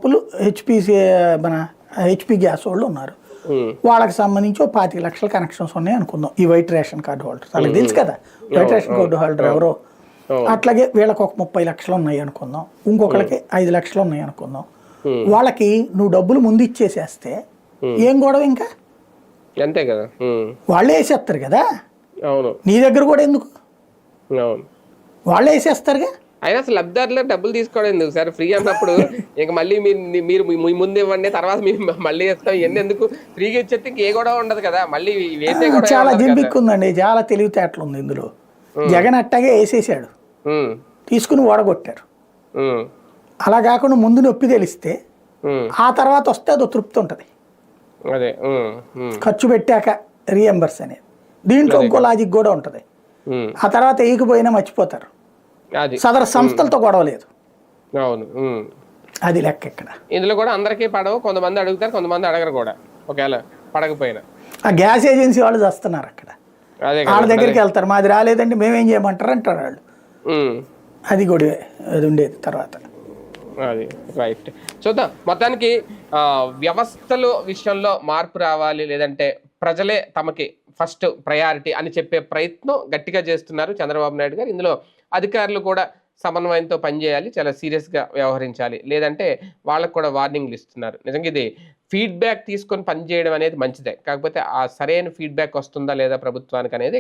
Example మన HP gas వాళ్ళు ఉన్నారు, వాళ్ళకి సంబంధించి 25 లక్షల కనెక్షన్స్ ఉన్నాయి అనుకుందాం, ఈ వైట్ రేషన్ కార్డు హోల్డర్స్. వాళ్ళకి తెలుసు కదా వైట్ రేషన్ కార్డు హోల్డర్ ఎవరో. అట్లాగే వీళ్ళకి ఒక 30 లక్షలు ఉన్నాయి అనుకుందాం, ఇంకొకరికి 5 లక్షలు ఉన్నాయి అనుకుందాం. వాళ్ళకి నువ్వు డబ్బులు ముందు ఇచ్చేసేస్తే ఏం గొడవ ఇంకా, అంతే కదా, వాళ్ళే వేసేస్తారు కదా. అవును, నీ దగ్గర కూడా ఎందుకు, అవును, వాళ్ళే వేసేస్తారుగా. అయినా అసలు లబ్ధిదారులు డబ్బులు తీసుకోవడం ఎందుకు సార్? ఫ్రీ అన్నప్పుడు ఇంకా మళ్ళీ మీరు మీ ముందు ఇవ్వండి, తర్వాత మీరు మళ్ళీ ఇస్తాం, ఇవన్నీ ఎందుకు? ఫ్రీగా ఇచ్చేస్తే ఏ గొడవ ఉండదు కదా, మళ్ళీ వేసే గొడవ. చాలా జింపిక్ ఉందండి, చాలా తెలివితేటలు ఉంది ఇందులో. జగన్ అట్టాగే వేసేసాడు, తీసుకుని ఓడగొట్టారు. అలా కాకుండా ముందు నొప్పి తెలిస్తే ఆ తర్వాత వస్తే అదో తృప్తి ఉంటుంది, అదే ఖర్చు పెట్టాక రీఎంబర్స్ అనేది. దీంట్లో ఇంకో లాజిక్ కూడా ఉంటుంది, ఆ తర్వాత వేయకపోయినా మర్చిపోతారు, సదరు సంస్థలతో గొడవ లేదు. అవును, అది లెక్క ఇక్కడ. ఇందులో కూడా అందరికీ పడవు, కొంతమంది అడుగుతారు, కొంతమంది అడగరు కూడా, ఒకవేళ పడకపోయినా. ఆ గ్యాస్ ఏజెన్సీ వాళ్ళు చేస్తున్నారు అక్కడ, వాళ్ళ దగ్గరికి వెళ్తారు, మాది రాలేదండి మేమేం చేయమంటారు అంటారు వాళ్ళు. అది కూడా అది ఉండేది తర్వాత. అది రైట్. చూద్దాం, మొత్తానికి వ్యవస్థల విషయంలో మార్పు రావాలి, లేదంటే ప్రజలే తమకి ఫస్ట్ ప్రయారిటీ అని చెప్పే ప్రయత్నం గట్టిగా చేస్తున్నారు చంద్రబాబు నాయుడు గారు. ఇందులో అధికారులు కూడా సమన్వయంతో పనిచేయాలి, చాలా సీరియస్గా వ్యవహరించాలి, లేదంటే వాళ్ళకు కూడా వార్నింగ్లు ఇస్తున్నారు. నిజంగా ఇది ఫీడ్బ్యాక్ తీసుకొని పనిచేయడం అనేది మంచిదే, కాకపోతే ఆ సరైన ఫీడ్బ్యాక్ వస్తుందా లేదా ప్రభుత్వానికి అనేది